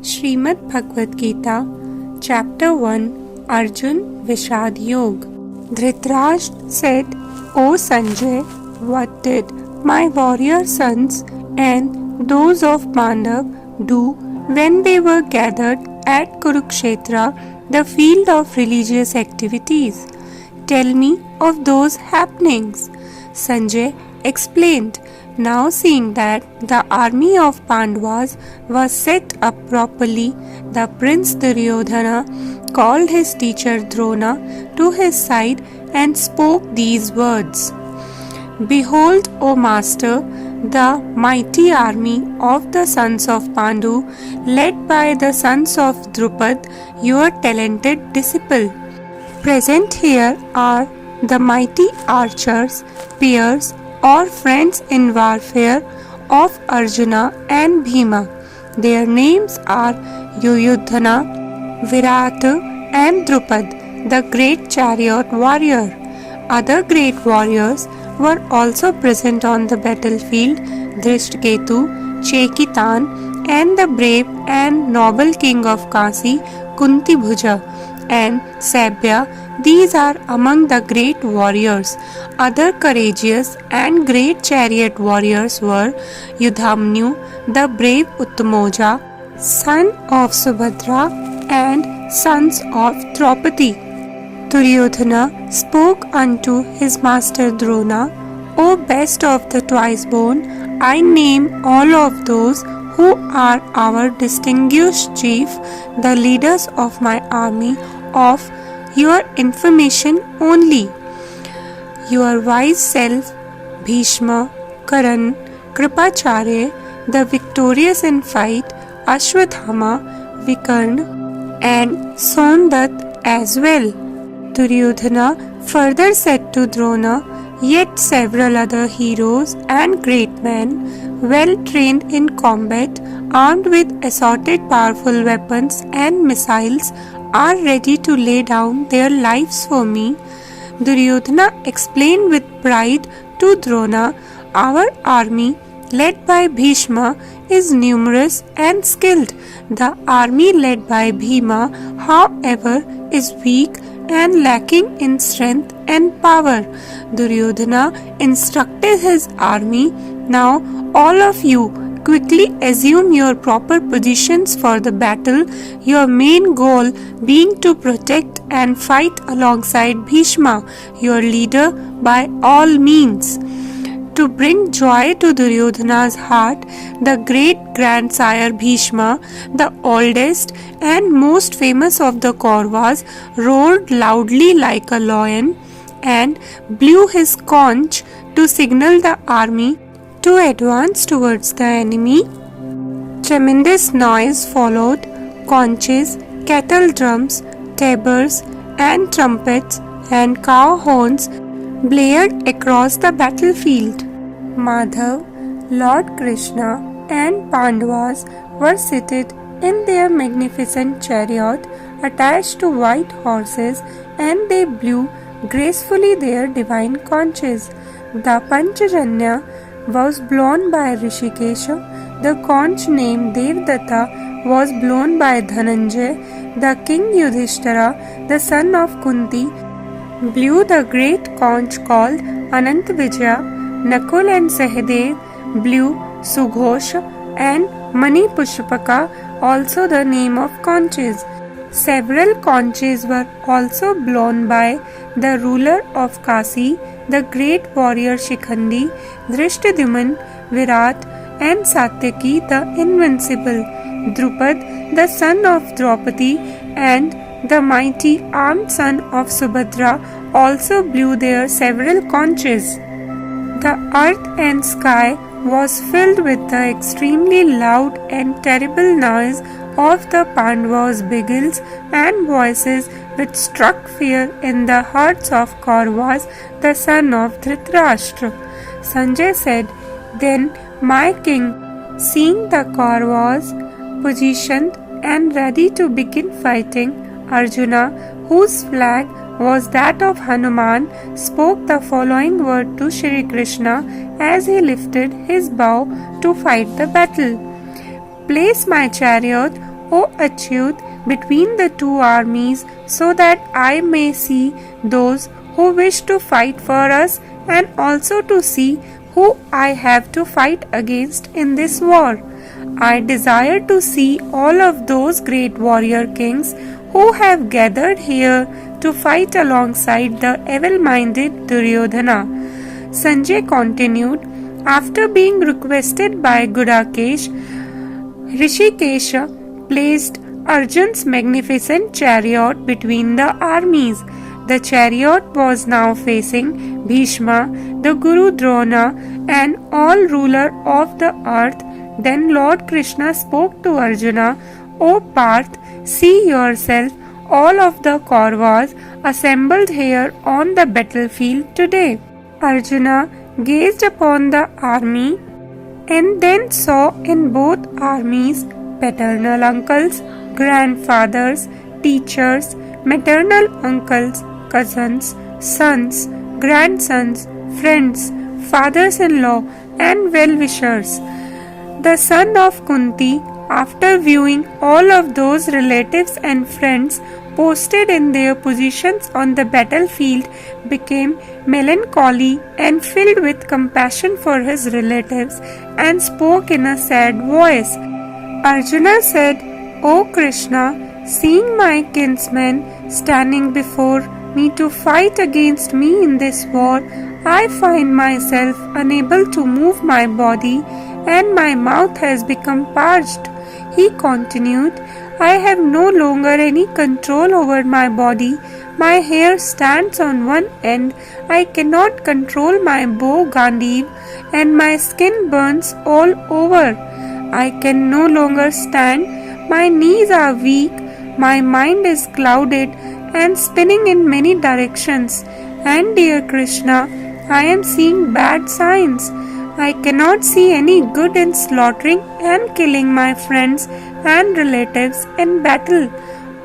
Srimad Bhagavad Gita, Chapter 1, Arjun Vishad Yog. Dhritarashtra said, O Sanjay, what did my warrior sons and those of Pandav do when they were gathered at Kurukshetra, the field of religious activities? Tell me of those happenings. Sanjay explained. Now seeing that the army of Pandavas was set up properly, the prince Duryodhana called his teacher Drona to his side and spoke these words. Behold, O master, the mighty army of the sons of Pandu, led by the sons of Drupad, your talented disciple. Present here are the mighty archers, peers, or friends in warfare of Arjuna and Bhima. Their names are Yuyudhana, Virat, and Drupad, the great chariot warrior. Other great warriors were also present on the battlefield: Dhrishtaketu, Chekitan, and the brave and noble king of Kasi, Kuntibhuja, and Sabya. These are among the great warriors. Other courageous and great chariot warriors were Yudhamnyu, the brave Uttamoja, son of Subhadra, and sons of Draupadi. Duryodhana spoke unto his master Drona, O best of the twice born, I name all of those who are our distinguished chief, the leaders of my army, of your information only. Your wise self, Bhishma, Karan, Kripacharya, the victorious in fight, Ashwathama, Vikarna, and Sondat as well. Duryodhana further said to Drona, yet several other heroes and great men, well trained in combat, armed with assorted powerful weapons and missiles, are ready to lay down their lives for me. Duryodhana explained with pride to Drona, our army, led by Bhishma, is numerous and skilled. The army led by Bhima, however, is weak and lacking in strength and power. Duryodhana instructed his army, now all of you quickly assume your proper positions for the battle, your main goal being to protect and fight alongside Bhishma, your leader, by all means. To bring joy to Duryodhana's heart, the great grandsire Bhishma, the oldest and most famous of the Kauravas, roared loudly like a lion and blew his conch to signal the army to advance towards the enemy. Tremendous noise followed. Conches, kettle drums, tabors, and trumpets and cow horns blared across the battlefield. Madhav, Lord Krishna, and Pandavas were seated in their magnificent chariot attached to white horses, and they blew gracefully their divine conches. The Panchajanya was blown by Rishikesha, the conch named Devdatta was blown by Dhananjay, the king Yudhishthira, the son of Kunti, blew the great conch called Anantavijaya. Nakul and Sahadev blew Sughosha, and Mani Pushpaka, also the name of conches. Several conches were also blown by the ruler of Kasi, the great warrior Shikhandi, Dhrishtadyuman, Virat, and Satyaki the invincible, Drupad, the son of Draupadi, and the mighty armed son of Subhadra also blew their several conches. The earth and sky was filled with the extremely loud and terrible noise of the Pandavas' bugles and voices, which struck fear in the hearts of Kauravas, the son of Dhritarashtra. Sanjay said, Then my king, seeing the Kauravas positioned and ready to begin fighting, Arjuna, whose flag was that of Hanuman, spoke the following word to Shri Krishna as he lifted his bow to fight the battle. Place my chariot O Achyut, between the two armies, so that I may see those who wish to fight for us and also to see who I have to fight against in this war. I desire to see all of those great warrior kings who have gathered here to fight alongside the evil-minded Duryodhana. Sanjay continued, after being requested by Gudakesh, Rishikesha placed Arjun's magnificent chariot between the armies. The chariot was now facing Bhishma, the Guru Drona, and all ruler of the earth. Then Lord Krishna spoke to Arjuna, O Parth, see yourself all of the Kauravas assembled here on the battlefield today. Arjuna gazed upon the army and then saw in both armies paternal uncles, grandfathers, teachers, maternal uncles, cousins, sons, grandsons, friends, fathers-in-law, and well-wishers. The son of Kunti, after viewing all of those relatives and friends posted in their positions on the battlefield, became melancholy and filled with compassion for his relatives and spoke in a sad voice. Arjuna said, O Krishna, seeing my kinsmen standing before me to fight against me in this war, I find myself unable to move my body and my mouth has become parched. He continued, I have no longer any control over my body. My hair stands on one end. I cannot control my bow gandiv and my skin burns all over. I can no longer stand. My knees are weak. My mind is clouded and spinning in many directions. And dear Krishna, I am seeing bad signs. I cannot see any good in slaughtering and killing my friends and relatives in battle.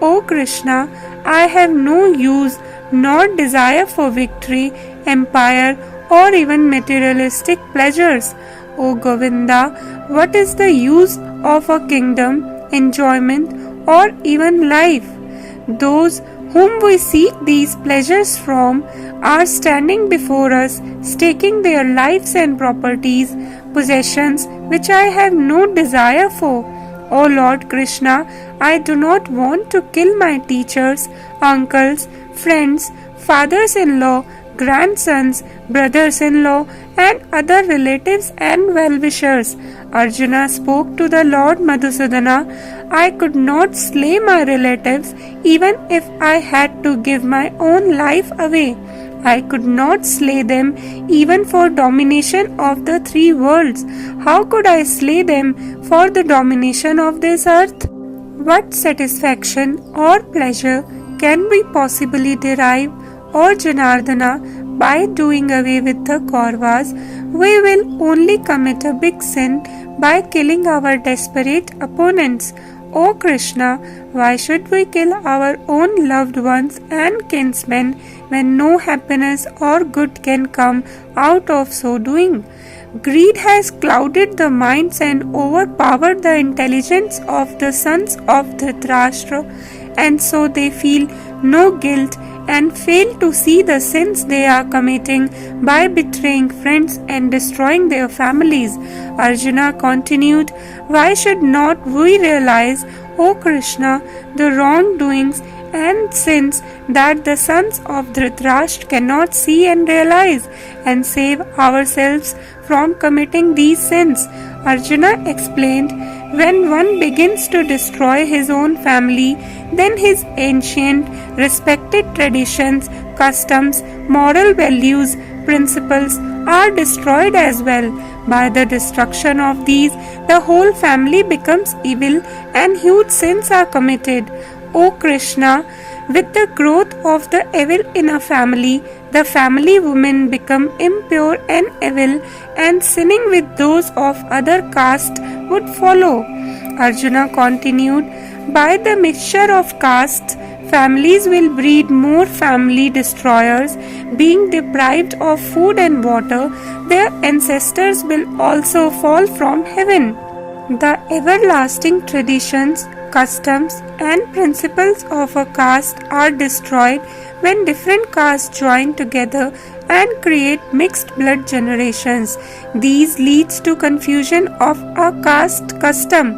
O Krishna, I have no use nor desire for victory, empire, or even materialistic pleasures. O Govinda, what is the use of a kingdom, enjoyment, or even life? Those whom we seek these pleasures from are standing before us, staking their lives and properties, possessions which I have no desire for. O Lord Krishna, I do not want to kill my teachers, uncles, friends, fathers-in-law, grandsons, brothers-in-law, and other relatives and well-wishers. Arjuna spoke to the Lord Madhusudana, I could not slay my relatives even if I had to give my own life away. I could not slay them even for domination of the three worlds. How could I slay them for the domination of this earth? What satisfaction or pleasure can we possibly derive, or Janardana, by doing away with the Kauravas? We will only commit a big sin by killing our desperate opponents. O Krishna, why should we kill our own loved ones and kinsmen when no happiness or good can come out of so doing? Greed has clouded the minds and overpowered the intelligence of the sons of Dhritarashtra, and so they feel no guilt and fail to see the sins they are committing by betraying friends and destroying their families. Arjuna continued, why should not we realize, O Krishna, the wrongdoings and sins that the sons of Dhritarashtra cannot see and realize, and save ourselves from committing these sins? Arjuna explained, when one begins to destroy his own family, then his ancient, respected traditions, customs, moral values, principles are destroyed as well. By the destruction of these, the whole family becomes evil and huge sins are committed. O Krishna, with the growth of the evil in a family, the family women become impure and evil, and sinning with those of other caste would follow. Arjuna continued, by the mixture of castes, families will breed more family destroyers. Being deprived of food and water, their ancestors will also fall from heaven. The everlasting traditions, customs, and principles of a caste are destroyed when different castes join together and create mixed blood generations. These leads to confusion of a caste custom.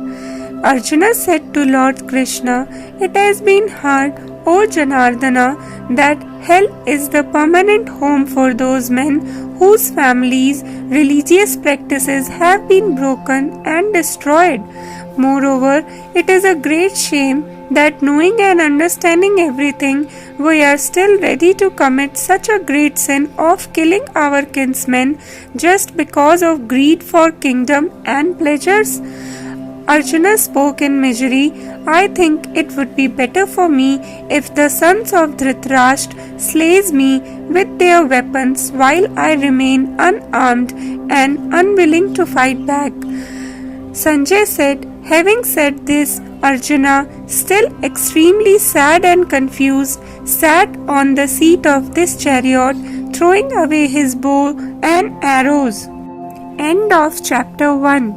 Arjuna said to Lord Krishna, "It has been heard, O Janardana, that hell is the permanent home for those men whose families' religious practices have been broken and destroyed. Moreover, it is a great shame that knowing and understanding everything, we are still ready to commit such a great sin of killing our kinsmen just because of greed for kingdom and pleasures." Arjuna spoke in misery. "I think it would be better for me if the sons of Dhritarashtra slays me with their weapons while I remain unarmed and unwilling to fight back." Sanjay said, having said this, Arjuna, still extremely sad and confused, sat on the seat of this chariot, throwing away his bow and arrows. End of chapter 1.